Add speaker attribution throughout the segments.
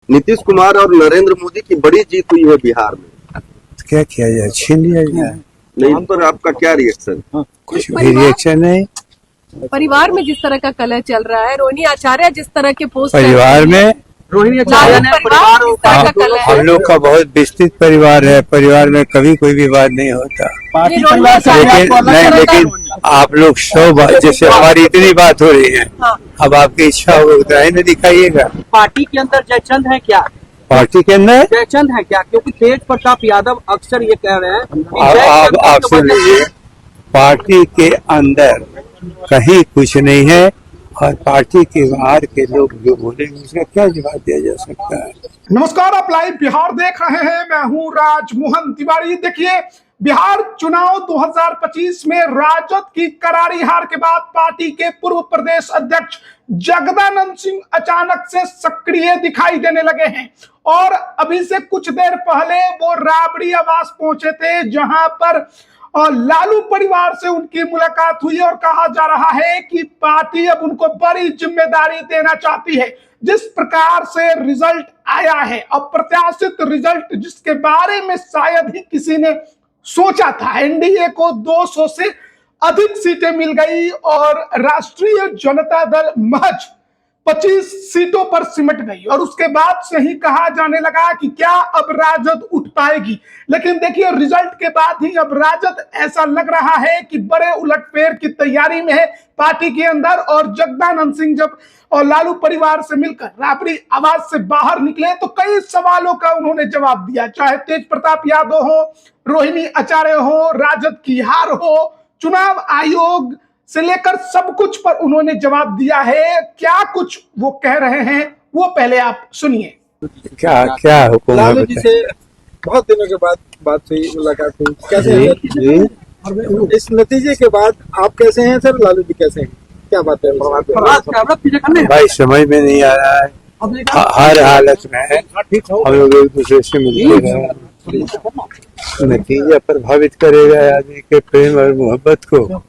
Speaker 1: नीतीश कुमार और नरेंद्र मोदी की बड़ी जीत हुई है बिहार में,
Speaker 2: क्या किया जाए, छीन लिया जाए।
Speaker 1: नहीं, इन पर आपका क्या रिएक्शन?
Speaker 2: कुछ भी रिएक्शन नहीं।
Speaker 3: परिवार में जिस तरह का कलह चल रहा है, रोहिणी आचार्य जिस तरह के पोस्ट
Speaker 2: परिवार में
Speaker 3: रोहिणी आचार्य ने परिवार जिस तरह का कलह
Speaker 2: हम
Speaker 3: है,
Speaker 2: लोग का बहुत विस्तृत परिवार है। परिवार में कभी कोई विवाद नहीं होता,
Speaker 3: ये रोहिणी आचार्य
Speaker 2: लेकिन आप लोग 100 बात, जैसे हमारी इतनी बात हो रही है, अब आपकी इच्छा हो उतना ही न दिखाइएगा।
Speaker 4: पार्टी के अंदर जयचंद है क्या?
Speaker 2: पार्टी के अंदर
Speaker 4: जयचंद है क्या? क्योंकि तेज प्रताप यादव अक्सर ये कह रहे हैं कि
Speaker 2: आप सुन लीजिए, पार्टी के अंदर कहीं कुछ नहीं है और पार्टी के बाहर के लोग जो बोलेंगे उसका क्या जवाब दिया जा सकता है।
Speaker 5: नमस्कार, आप लाइव बिहार देख रहे हैं। मैं हूं राजमोहन तिवारी। देखिए, बिहार चुनाव 2025 में राजद की करारी हार के बाद पार्टी के पूर्व प्रदेश अध्यक्ष जगदानंद सिंह अचानक से सक्रिय दिखाई देने लगे हैं और अभी से कुछ देर पहले वो राबड़ी आवास पहुंचे थे, जहां पर लालू परिवार से उनकी मुलाकात हुई और कहा जा रहा है कि पार्टी अब उनको बड़ी जिम्मेदारी देना चाहती है। जिस प्रकार से रिजल्ट आया है, अप्रत्याशित रिजल्ट जिसके बारे में शायद ही किसी ने सोचा था, एनडीए को 200 से अधिक सीटें मिल गई और राष्ट्रीय जनता दल महज 25 सीटों पर सिमट गई और उसके बाद से ही कहा जाने लगा कि क्या अब राजद उठ पाएगी। लेकिन देखिए, रिजल्ट के बाद ही अब राजद ऐसा लग रहा है कि बड़े उलटफेर की तैयारी में है पार्टी के अंदर। और जगदानंद सिंह जब और लालू परिवार से मिलकर राबड़ी आवास से बाहर निकले तो कई सवालों का उन्होंने जवाब दिया, चाहे तेज प्रताप यादव हो, रोहिणी आचार्य हो, राजद की हार हो, चुनाव आयोग से लेकर सब कुछ पर उन्होंने जवाब दिया है। क्या कुछ वो कह रहे हैं वो पहले आप सुनिए।
Speaker 2: क्या हुक्म है?
Speaker 6: लालू जी से बहुत दिनों के बाद बात हुई, मुलाकात हुई, कैसे हैं? इस नतीजे के बाद आप कैसे हैं सर? लालू जी कैसे हैं? क्या बात है?
Speaker 2: भाई समझ में नहीं आ रहा है, हर हालत में है। हम लोग एक दूसरे से मिलते रहे, नतीजा प्रभावित करेगा आदमी के प्रेम और मोहब्बत को,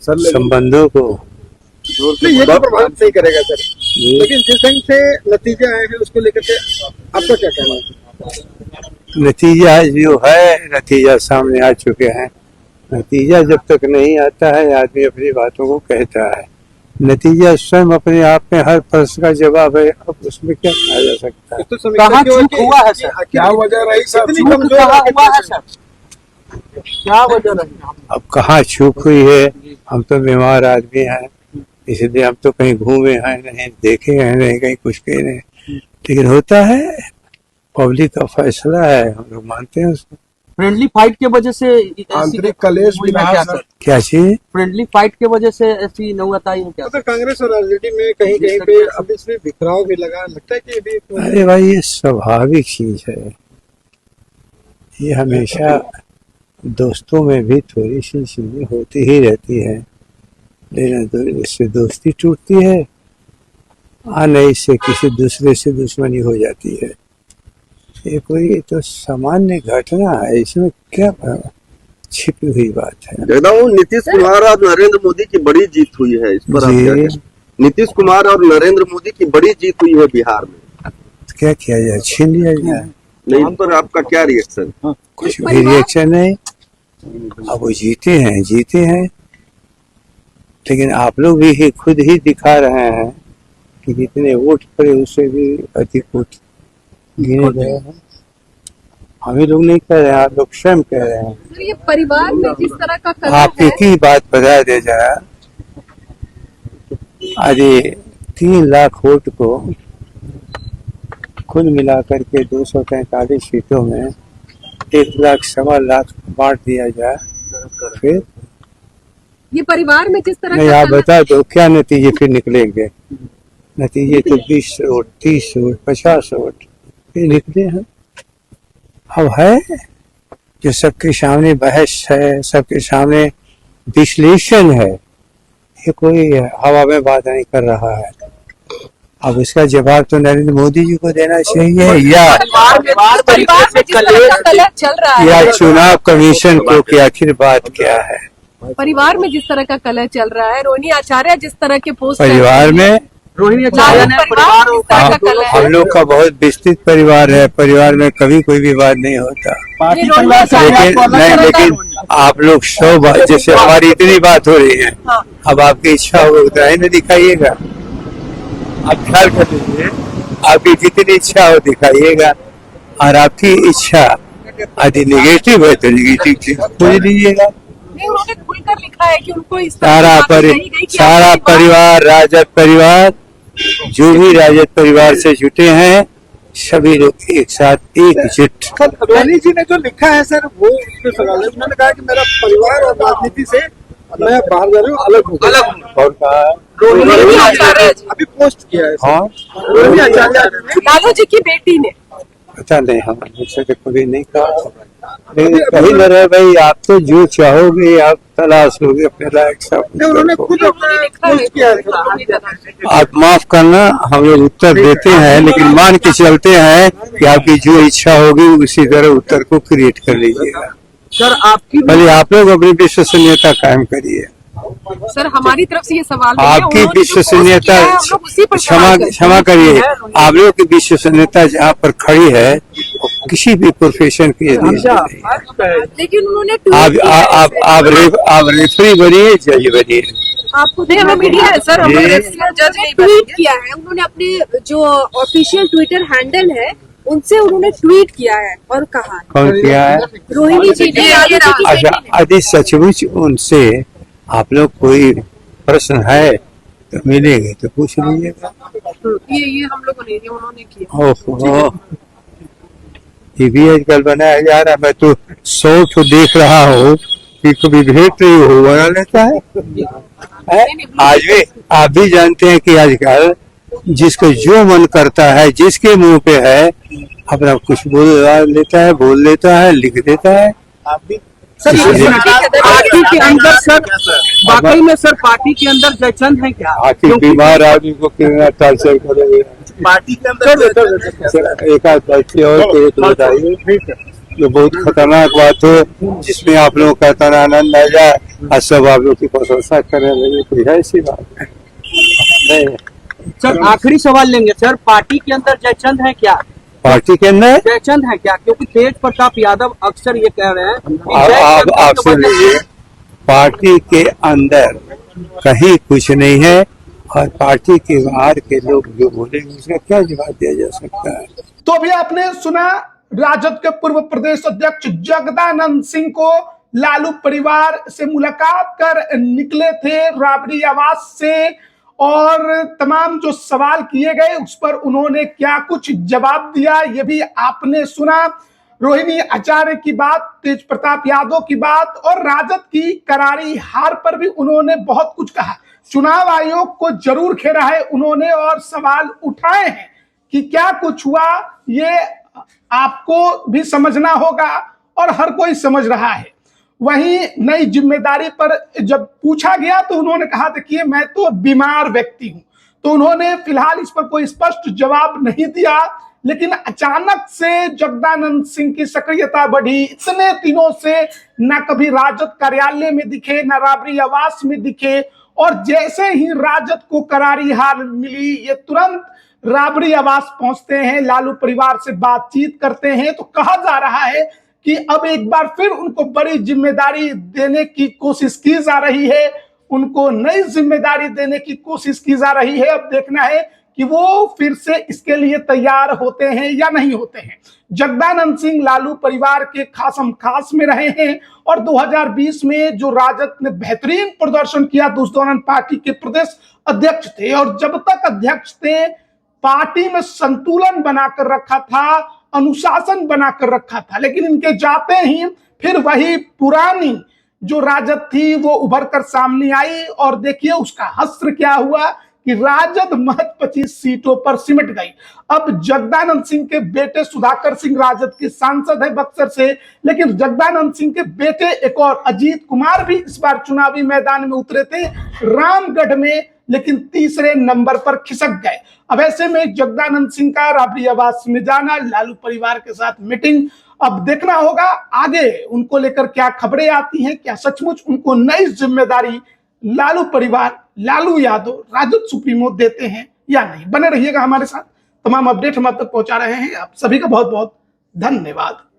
Speaker 2: संबंधों को।
Speaker 6: नहीं, ये तो प्रभावित नहीं करेगा सर, लेकिन जिस ढंग से नतीजा आए हैं उसको लेकर के आपका क्या कहना है?
Speaker 2: नतीजा जो है, नतीजा सामने आ चुके हैं। नतीजा जब तक नहीं आता है आदमी अपनी बातों को कहता है। नतीजा स्वयं अपने आप में हर प्रश्न का जवाब है, अब उसमें क्या कहा जा सकता है?
Speaker 6: तो कहाँ चूक हुआ है सर? क्या वजह रही सर? इतनी कमजोर हुआ है सर? क्या वजह रही?
Speaker 2: अब कहाँ चूक हुई है? हम तो बीमार आदमी हैं, इसलिए हम तो कहीं घूमे हैं नहीं, देखे हैं नहीं, कहीं कुछ कहे नहीं, लेकिन होता है, पब्लिक का फैसला है, हम लोग मानते हैं उसको।
Speaker 4: फ्रेंडली फाइट के वजह से
Speaker 6: आंतरिक कलेश भी रहा सर।
Speaker 2: क्या चीज?
Speaker 4: फ्रेंडली फाइट के वजह से ऐसी नौबत आई है क्या?
Speaker 6: तो कांग्रेस और आरजेडी में कहीं कहीं पे अब इसमें बिखराव भी लगा, लगता है कि भी
Speaker 2: अरे भाई, ये स्वाभाविक चीज है। ये हमेशा दोस्तों में भी थोड़ी सी चीजें होती ही रहती है, लेकिन इससे दोस्ती टूटती है और नहीं, इससे किसी दूसरे से दुश्मनी हो जाती है। ये कोई तो सामान्य घटना है, इसमें क्या छिपी हुई बात है?
Speaker 1: जगदानंद, नीतीश कुमार और नरेंद्र मोदी की बड़ी जीत हुई है, इस पर आप क्या कहें? नीतीश कुमार और नरेंद्र मोदी की बड़ी जीत हुई है बिहार में,
Speaker 2: क्या किया जाए, छीन लिया जाए।
Speaker 1: नहीं, इन पर आपका क्या रिएक्शन?
Speaker 2: कुछ भी रिएक्शन नहीं। अब वो जीते हैं, लेकिन आप लोग भी खुद ही दिखा रहे हैं कि जितने वोट पड़े उससे भी अधिक वोट गिने गए हैं। हम ही लोग नहीं कह रहे हैं, आप लोग स्वयं कह रहे हैं।
Speaker 3: तो ये परिवार में जिस तरह का कलह
Speaker 2: आप
Speaker 3: है,
Speaker 2: एक ही बात बता दे जरा, अरे 3 लाख वोट को कुल मिलाकर के 243 सीटों में 1 लाख 1.25 लाख बांट दिया जाए, फिर
Speaker 3: ये परिवार में जिस तरह
Speaker 2: नहीं,
Speaker 3: का
Speaker 2: आप
Speaker 3: कलह
Speaker 2: बता दो क्या नतीजे फिर निकलेंगे? नतीजे तो 20 वोट, 30 वोट, 50 वोट ये निकले हैं। अब है जो सबके सामने बहस है, सबके सामने विश्लेषण है, ये कोई हवा में बात नहीं कर रहा है। अब इसका जवाब तो नरेंद्र मोदी जी को देना चाहिए, या
Speaker 3: परिवार में जिस तरह का कलह चल रहा है,
Speaker 2: या चुनाव कमीशन को कि आखिर बात क्या है?
Speaker 3: परिवार में जिस तरह का कलह चल रहा है, रोहिणी आचार्य जिस तरह के पोस्ट
Speaker 2: परिवार में
Speaker 4: रोहिणी आचार्य ने परिवार और
Speaker 3: परिवार किस तरह का
Speaker 4: दोनों
Speaker 3: कलह
Speaker 2: हम लोग का बहुत विस्तृत परिवार है, परिवार में कभी कोई विवाद नहीं होता।
Speaker 4: पार्टी
Speaker 3: ये
Speaker 4: परिवार से
Speaker 3: रोहिणी
Speaker 2: लेकिन
Speaker 4: आपको अलग
Speaker 2: नहीं,
Speaker 4: करना
Speaker 2: लेकिन
Speaker 4: है।
Speaker 2: आप लोग 100 बात, जैसे हमारी इतनी बात हो रही है,
Speaker 3: हाँ।
Speaker 2: अब आपकी इच्छा हो उतना ही ना दिखाइएगा। आप ख्याल कर लीजिए, आपकी जितनी इच्छा हो दिखाइएगा, और आपकी इच्छा यदि निगेटिव है तो निगेटिव खोज लीजिएगा।
Speaker 3: नहीं, उन्होंने खुलकर लिखा है कि उनको इस तरह
Speaker 2: सारा
Speaker 3: की बातें कही गई कि
Speaker 2: सारा
Speaker 3: आपका
Speaker 2: परिवार, राजद परिवार, जो भी राजद परिवार से जुटे हैं, सभी लोग एक साथ एकजुट।
Speaker 6: सर रोहिणी जी ने जो लिखा है सर, वो उस पे सवाल है। उन्होंने कहा कि मेरा परिवार और राजनीति से मैं बाहर जा रही हूँ, अलग हो गया।
Speaker 2: और कहा
Speaker 3: रोहिणी आचार्य जी,
Speaker 6: अभी पोस्ट किया है सर।
Speaker 2: हाँ,
Speaker 6: रोहिणी आचार्य ने
Speaker 3: लालू जी की बेटी ने
Speaker 2: पता नहीं, हम मुझसे तो कभी नहीं कहा। लेकिन कहीं न रहे भाई, आप तो जो चाहोगे आप तलाश लोगे अपने लायक सब।
Speaker 6: उन्होंने खुद
Speaker 3: उन्होंने लिखा है
Speaker 6: पोस्ट किया है।
Speaker 2: आप माफ करना, हम लोग उत्तर देते हैं, लेकिन मान के चलते हैं कि आपकी जो इच्छा होगी उसी तरह उत्तर को क्रिएट कर लीजिएगा।
Speaker 4: सर आपकी
Speaker 2: भले आप लोग अपनी विश्वसनीयता कायम करिए।
Speaker 3: सर हमारी तरफ से ये सवाल नहीं है,
Speaker 2: आपकी
Speaker 3: उन्होंने जो
Speaker 2: विश्वसनीयता,
Speaker 3: पोस्ट किया है, हम लोग उसी पर
Speaker 2: क्षमा
Speaker 3: सवाल करते हैं।
Speaker 2: क्षमा करिए, आप लोग की विश्वसनीयता जहाँ पर खड़ी है, वो किसी भी प्रोफेशन की नहीं है।
Speaker 3: लेकिन उन्होंने
Speaker 2: आप रेफरी बनिए, जज बनिए।
Speaker 3: आपको नहीं, हमें मीडिया है सर, हम
Speaker 2: जी।
Speaker 3: जज नहीं
Speaker 7: ट्वीट किया है उन्होंने, अपने जो ऑफिशियल ट्विटर हैंडल है उनसे उन्होंने ट्वीट किया है और कहा है,
Speaker 2: कौन किया है?
Speaker 7: रोहिणी जी ने लालू जी की
Speaker 2: अच्छा,
Speaker 7: बेटी ने।
Speaker 2: यदि सचमुच उनसे आप लोग कोई प्रश्न है तो मिलेंगे तो पूछ लीजिएगा।
Speaker 3: ये हम लोगों ने, ये उन्होंने किया।
Speaker 2: ओहो, ये भी आजकल बनाया जा रहा है। मैं तो 100 तो देख रहा हूँ कि कभी भेंट नहीं हो बना लेता है। आज भी आप भी जानते हैं कि आजकल जिसको जो मन करता है, जिसके मुंह पे है, अपना कुछ बोल लेता है, लिख देता है।
Speaker 6: आप भी
Speaker 4: सर
Speaker 2: इसलिए-
Speaker 4: पार्टी के अंदर सर, वाकई में सर पार्टी के अंदर जयचंद है क्या?
Speaker 2: आखिर बीमार आदमी को कितना टार्चर करेंगे।
Speaker 6: पार्टी के अंदर
Speaker 2: एक आध बच्चे और को तो बताइए, जो बहुत खतरनाक बात है, जिसमें आप लोगों का तना आनंद आ जाए और सब आप लोग की प्रशंसा करने लगे, कोई है ऐसी बात नहीं।
Speaker 4: सर आखिरी सवाल लेंगे सर, पार्टी के अंदर जयचंद है क्या?
Speaker 2: पार्टी के अंदर
Speaker 4: जयचंद है क्या? क्योंकि तेज प्रताप यादव अक्सर ये कह रहे हैं कि
Speaker 2: आप
Speaker 4: जयचंद
Speaker 2: आप
Speaker 4: के
Speaker 2: सुन
Speaker 4: वजह
Speaker 2: लीजिए,
Speaker 4: से-
Speaker 2: पार्टी के अंदर कहीं कुछ नहीं है, और पार्टी के बाहर के लोग जो बोलेंगे उसका क्या जवाब दिया जा सकता है।
Speaker 5: तो अभी आपने सुना, राजद के पूर्व प्रदेश अध्यक्ष जगदानंद सिंह को लालू परिवार से मुलाकात कर निकले थे राबड़ी आवास से, और तमाम जो सवाल किए गए उस पर उन्होंने क्या कुछ जवाब दिया ये भी आपने सुना। रोहिणी आचार्य की बात, तेज प्रताप यादव की बात, और राजद की करारी हार पर भी उन्होंने बहुत कुछ कहा। चुनाव आयोग को जरूर घेरा है उन्होंने, और सवाल उठाए हैं कि क्या कुछ हुआ, ये आपको भी समझना होगा और हर कोई समझ रहा है। वहीं नई जिम्मेदारी पर जब पूछा गया तो उन्होंने कहा, देखिए मैं तो बीमार व्यक्ति हूं, तो उन्होंने फिलहाल इस पर कोई स्पष्ट जवाब नहीं दिया। लेकिन अचानक से जगदानंद सिंह की सक्रियता बढ़ी, इतने दिनों से न कभी राजद कार्यालय में दिखे, न राबड़ी आवास में दिखे, और जैसे ही राजद को करारी हार मिली, ये तुरंत राबड़ी आवास पहुंचते हैं, लालू परिवार से बातचीत करते हैं। तो कहा जा रहा है कि अब एक बार फिर उनको बड़ी जिम्मेदारी देने की कोशिश की जा रही है, उनको नई जिम्मेदारी देने की कोशिश की जा रही है। अब देखना है कि वो फिर से इसके लिए तैयार होते हैं या नहीं होते हैं। जगदानंद सिंह लालू परिवार के खासम खास में रहे हैं, और 2020 में जो राजद ने बेहतरीन प्रदर्शन किया तो उस दौरान पार्टी के प्रदेश अध्यक्ष थे, और जब तक अध्यक्ष थे पार्टी में संतुलन बनाकर रखा था, अनुशासन बनाकर रखा था। लेकिन इनके जाते ही फिर वही पुरानी जो राजद थी वो उभर कर सामने आई, और देखिए उसका हश्र क्या हुआ कि राजद महज 25 सीटों पर सिमट गई। अब जगदानंद सिंह के बेटे सुधाकर सिंह राजद के सांसद है बक्सर से, लेकिन जगदानंद सिंह के बेटे एक और अजीत कुमार भी इस बार चुनावी मैदान में उतरे थे रामगढ़ में, लेकिन तीसरे नंबर पर खिसक गए। अब ऐसे में जगदानंद सिंह का राबड़ी आवास में जाना, लालू परिवार के साथ मीटिंग, अब देखना होगा आगे उनको लेकर क्या खबरें आती हैं, क्या सचमुच उनको नई जिम्मेदारी लालू परिवार, लालू यादव राजद सुप्रीमो देते हैं या नहीं। बने रहिएगा हमारे साथ, तमाम अपडेट हम आप तक पहुंचा रहे हैं। आप सभी का बहुत बहुत धन्यवाद।